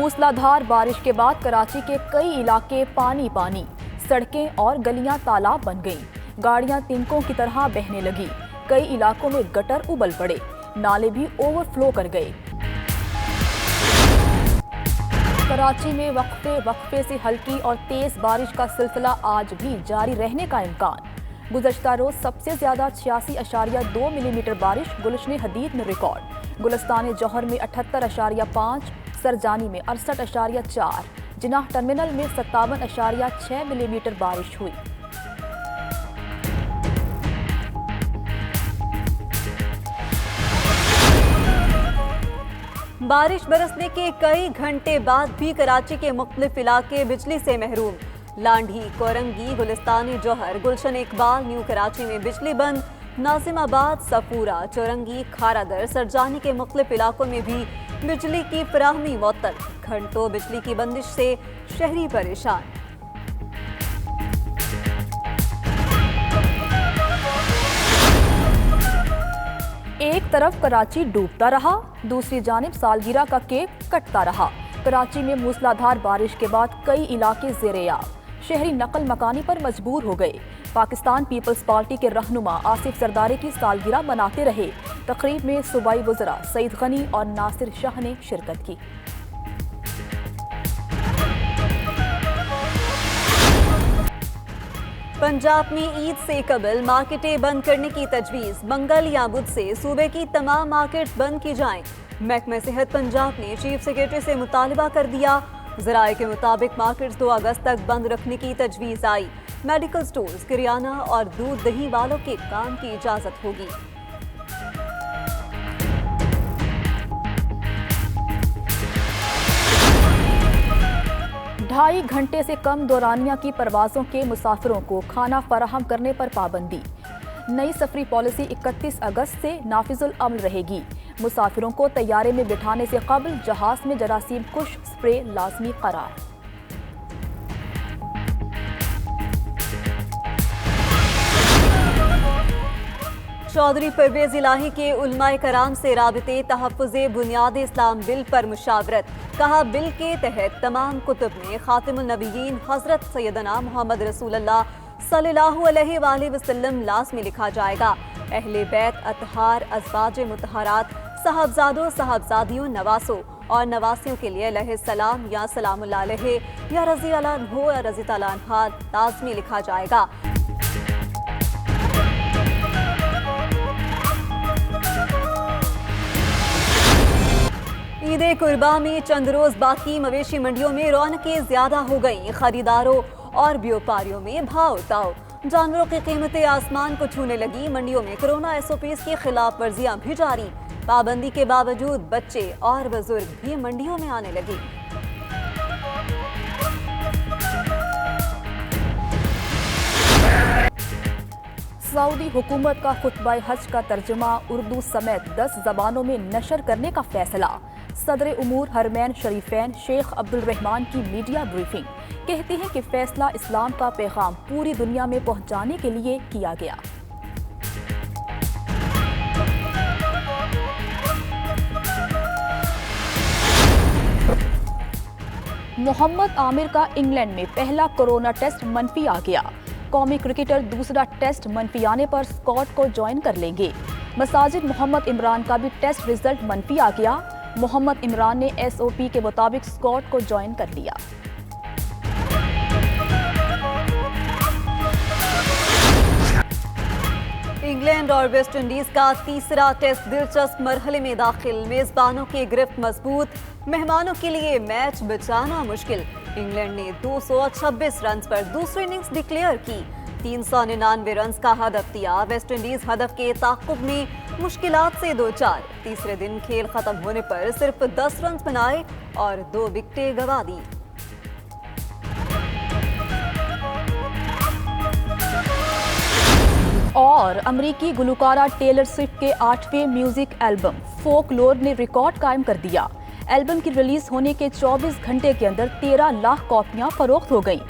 मूसलाधार बारिश के बाद कराची के कई इलाके पानी पानी, सड़कें और गलियां तालाब बन गईं, गाड़ियां तिनकों की तरह बहने लगी, कई इलाकों में गटर उबल पड़े, नाले भी ओवरफ्लो कर गए। कराची में वक्फे से हल्की और तेज बारिश का सिलसिला आज भी जारी रहने का इम्कान। गुज़श्ता रोज सबसे ज्यादा 86.2 मिलीमीटर बारिश गुलशन हदीद में रिकॉर्ड। गुलिस्तान जौहर में 78.5, सरजानी में 68.4, जिनाह टर्मिनल में 57.6 मिलीमीटर बारिश हुई। बारिश बरसने के कई घंटे बाद भी कराची के मुख्तलिफ इलाके बिजली से महरूम। लांढी, कोरंगी, गुलिस्तान जौहर, गुलशन इकबाल, न्यू कराची में बिजली बंद। नासिमाबाद, सफूरा, चौरंगी, खारादर, सरजानी के मुख्तलिफ इलाकों में भी बिजली की फराहमी मुअत्तल। घंटों बिजली की बंदिश से शहरी परेशान। एक तरफ कराची डूबता रहा, दूसरी जानिब सालगिरह का केक कटता रहा। कराची में मूसलाधार बारिश के बाद कई इलाके ज़ेर-ए-आब, शहरी नकल मकानी पर मजबूर हो गए। पाकिस्तान पीपल्स पार्टी के रहनुमा आसिफ सरदारी की सालगिरह मनाते रहे। तकरीब में सूबाई वज़रा सईद गनी और नासिर शाह ने शिरकत की। पंजाब में ईद से कबल मार्केटें बंद करने की तजवीज़। मंगल या बुध से सूबे की तमाम मार्केट्स बंद की जाएं। महकमा सेहत पंजाब ने चीफ सेक्रेटरी से मुतालबा कर दिया। ज़राए के मुताबिक मार्केट्स 2 अगस्त तक बंद रखने की तजवीज़ आई। मेडिकल स्टोर्स, किरियाना और दूध दही वालों के काम की इजाज़त होगी। ढाई घंटे से कम दौरानिया की परवाज़ों के मुसाफिरों को खाना फराहम करने पर पाबंदी। नई सफरी पॉलिसी 31 अगस्त से नाफिजुल अमल रहेगी। मुसाफिरों को तैयारे में बिठाने से कबल जहाज में जरासीम कुश स्प्रे लाजमी करार। चौधरी परवेज इलाही के उलमाए कराम से राबिते तहफ़्फ़ुज़े बुनियाद इस्लाम बिल पर मुशावरत। कहा, बिल के तहत तमाम कुतुब में खातिमुन नबिय्यीन हज़रत सैयदना मोहम्मद रसूलुल्लाह सल्लल्लाहु अलैहि वसल्लम लाज़मी लिखा जाएगा। अहले बैत, अतहार, अज़वाज मुतहरात, साहबजादों, साहबजादियों, नवासों और नवासियों के लिए अलैहिस्सलाम या सलामुल्लाह अलैहि या रज़ी अल्लाह अन्हु या रज़ी तआला अन्हा लाज़मी लिखा जाएगा। ईद कुर्बा में चंद रोज बाकी मवेशी मंडियों में रौनकें ज्यादा हो गईं। खरीदारों और व्यापारियों में भाव उताव। जानवरों की कीमतें आसमान को छूने लगी। मंडियों में कोरोना SOPs की खिलाफ वर्जियां भी जारी। पाबंदी के बावजूद बच्चे और बुजुर्ग भी मंडियों में आने लगे। सऊदी हुकूमत का खुतबा हज का तर्जुमा उर्दू समेत 10 ज़बानों में नशर करने का फैसला। सदर उमूर हरमैन शरीफैन शेख अब्दुल रहमान की मीडिया ब्रीफिंग। कहते हैं कि फैसला इस्लाम का पैगाम पूरी दुनिया में पहुंचाने के लिए किया गया। मोहम्मद आमिर का इंग्लैंड में पहला कोरोना टेस्ट मनफी आ गया। कौमी क्रिकेटर दूसरा टेस्ट मनफी आने पर स्कॉट को ज्वाइन कर लेंगे। मसाजिद मोहम्मद इमरान का भी टेस्ट रिजल्ट मनफी आ गया। मोहम्मद इमरान ने SOP के मुताबिक स्कॉट को ज्वाइन कर लिया। इंग्लैंड और वेस्ट इंडीज का तीसरा टेस्ट दिलचस्प मरहले में दाखिल। मेजबानों की गिरफ्त मजबूत, मेहमानों के लिए मैच बचाना मुश्किल। इंग्लैंड ने 226 रन पर दूसरी इनिंग्स डिक्लेयर की। 399 रन का हदफ दिया। वेस्ट इंडीज हदफ के ताक़ुब में मुश्किलात से 2-4। तीसरे दिन खेल खत्म होने पर सिर्फ 10 रन बनाए और 2 विकेटें गंवा दी। और अमरीकी गुलकारा टेलर स्विफ्ट के 8वें म्यूजिक एल्बम फोकलोर ने रिकॉर्ड कायम कर दिया। एल्बम की रिलीज होने के 24 घंटे के अंदर 13 लाख कॉपियां फरोख्त हो गईं।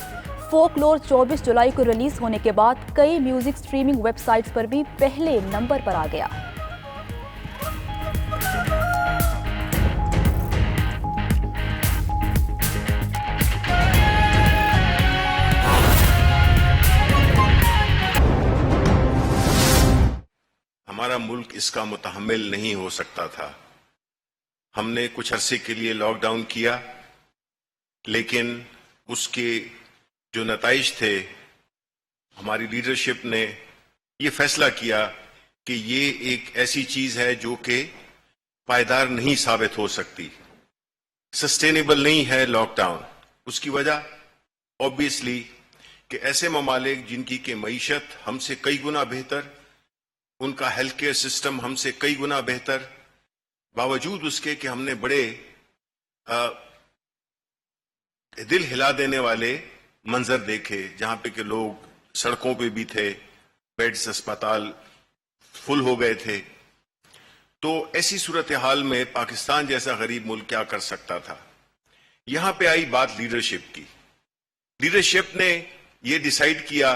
फोकलोर 24 जुलाई को रिलीज होने के बाद कई म्यूजिक स्ट्रीमिंग वेबसाइट्स पर भी पहले नंबर पर आ गया। ہمارا ملک اس کا متحمل نہیں ہو سکتا تھا. ہم نے کچھ عرصے کے لیے لاک ڈاؤن کیا، لیکن اس کے جو نتائج تھے، ہماری لیڈرشپ نے یہ فیصلہ کیا کہ یہ ایک ایسی چیز ہے جو کہ پائیدار نہیں ثابت ہو سکتی، سسٹینیبل نہیں ہے لاک ڈاؤن. اس کی وجہ obviously کہ ایسے ممالک جن کی کہ معیشت ہم سے کئی گنا بہتر، ان کا ہیلتھ کیئر سسٹم ہم سے کئی گنا بہتر، باوجود اس کے کہ ہم نے بڑے دل ہلا دینے والے منظر دیکھے جہاں پہ کہ لوگ سڑکوں پہ بھی تھے، بیڈز اسپتال فل ہو گئے تھے. تو ایسی صورتحال میں پاکستان جیسا غریب ملک کیا کر سکتا تھا؟ یہاں پہ آئی بات لیڈرشپ کی. لیڈرشپ نے یہ ڈیسائیڈ کیا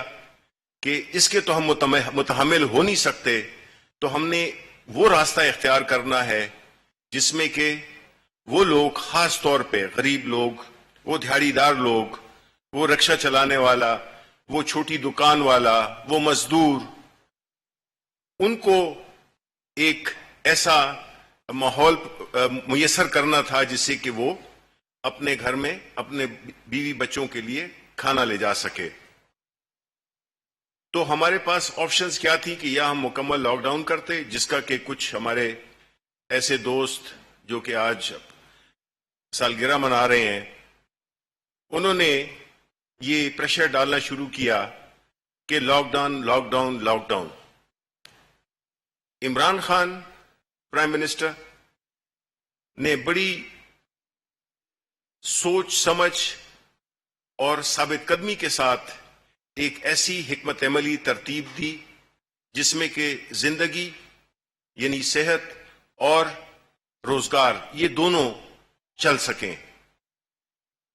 کہ اس کے تو ہم متحمل ہو نہیں سکتے، تو ہم نے وہ راستہ اختیار کرنا ہے جس میں کہ وہ لوگ، خاص طور پہ غریب لوگ، وہ دہاڑی دار لوگ، وہ رکشہ چلانے والا، وہ چھوٹی دکان والا، وہ مزدور، ان کو ایک ایسا ماحول میسر کرنا تھا جس سے کہ وہ اپنے گھر میں اپنے بیوی بچوں کے لیے کھانا لے جا سکے. تو ہمارے پاس آپشنز کیا تھی کہ یا ہم مکمل لاک ڈاؤن کرتے، جس کا کہ کچھ ہمارے ایسے دوست جو کہ آج سالگرہ منا رہے ہیں، انہوں نے یہ پریشر ڈالنا شروع کیا کہ lockdown lockdown lockdown. Imran Khan prime minister نے بڑی سوچ سمجھ اور ثابت قدمی کے ساتھ ایک ایسی حکمت عملی ترتیب دی جس میں کہ زندگی یعنی صحت اور روزگار یہ دونوں چل سکیں.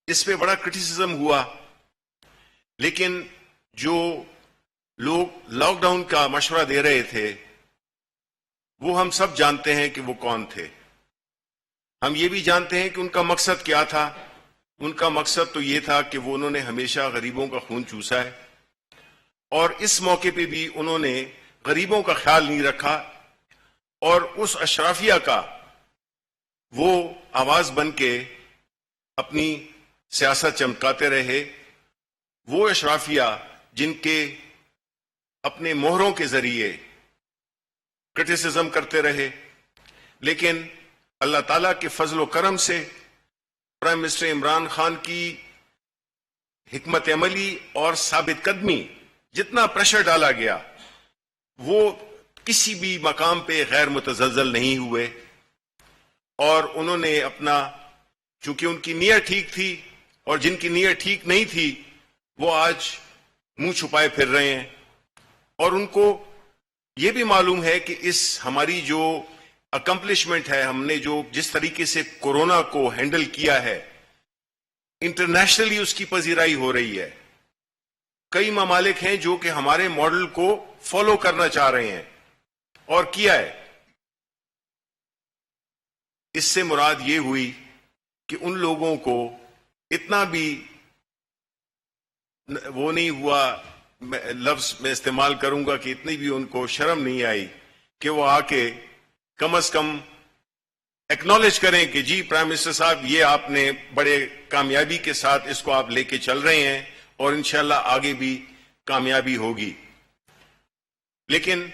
اس پہ بڑا کرٹیسزم ہوا، لیکن جو لوگ لاک ڈاؤن کا مشورہ دے رہے تھے وہ ہم سب جانتے ہیں کہ وہ کون تھے. ہم یہ بھی جانتے ہیں کہ ان کا مقصد کیا تھا. ان کا مقصد تو یہ تھا کہ وہ انہوں نے ہمیشہ غریبوں کا خون چوسا ہے، اور اس موقع پہ بھی انہوں نے غریبوں کا خیال نہیں رکھا، اور اس اشرافیہ کا وہ آواز بن کے اپنی سیاست چمکاتے رہے. وہ اشرافیہ جن کے اپنے مہروں کے ذریعے کرٹیسزم کرتے رہے، لیکن اللہ تعالیٰ کے فضل و کرم سے پرائم منسٹر عمران خان کی حکمت عملی اور ثابت قدمی، جتنا پریشر ڈالا گیا وہ کسی بھی مقام پہ غیر متزلزل نہیں ہوئے، اور انہوں نے اپنا، چونکہ ان کی نیت ٹھیک تھی، اور جن کی نیت ٹھیک نہیں تھی وہ آج منہ چھپائے پھر رہے ہیں. اور ان کو یہ بھی معلوم ہے کہ اس ہماری جو اکمپلشمنٹ ہے، ہم نے جو جس طریقے سے کورونا کو ہینڈل کیا ہے، انٹرنیشنلی اس کی پذیرائی ہو رہی ہے. کئی ممالک ہیں جو کہ ہمارے ماڈل کو فالو کرنا چاہ رہے ہیں اور کیا ہے. اس سے مراد یہ ہوئی کہ ان لوگوں کو اتنا بھی وہ نہیں ہوا، لفظ میں استعمال کروں گا کہ اتنی بھی ان کو شرم نہیں آئی کہ وہ آ کے کم از کم ایکنالج کریں کہ جی پرائم منسٹر صاحب یہ آپ نے بڑے کامیابی کے ساتھ اس کو آپ لے کے چل رہے ہیں اور انشاءاللہ آگے بھی کامیابی ہوگی. لیکن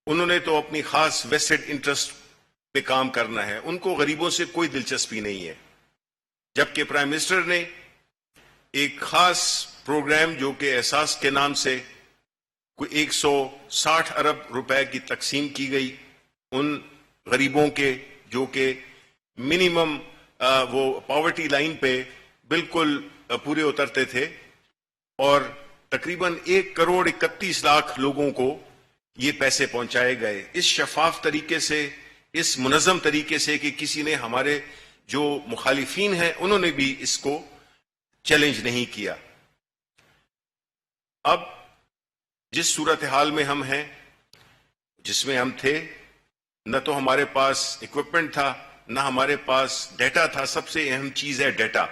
انہوں نے تو اپنی خاص ویسٹڈ انٹرسٹ پہ کام کرنا ہے، ان کو غریبوں سے کوئی دلچسپی نہیں ہے. جبکہ پرائم منسٹر نے ایک خاص پروگرام جو کہ احساس کے نام سے کوئی 160 ارب روپے کی تقسیم کی گئی ان غریبوں کے جو کہ منیمم وہ پاورٹی لائن پہ بالکل پورے اترتے تھے، اور تقریباً 1,31,00,000 لوگوں کو یہ پیسے پہنچائے گئے اس شفاف طریقے سے، اس منظم طریقے سے کہ کسی نے، ہمارے جو مخالفین ہیں انہوں نے بھی اس کو چیلنج نہیں کیا. اب جس صورتحال میں ہم ہیں، جس میں ہم تھے، نہ تو ہمارے پاس اکوپمنٹ تھا، نہ ہمارے پاس ڈیٹا تھا. سب سے اہم چیز ہے ڈیٹا.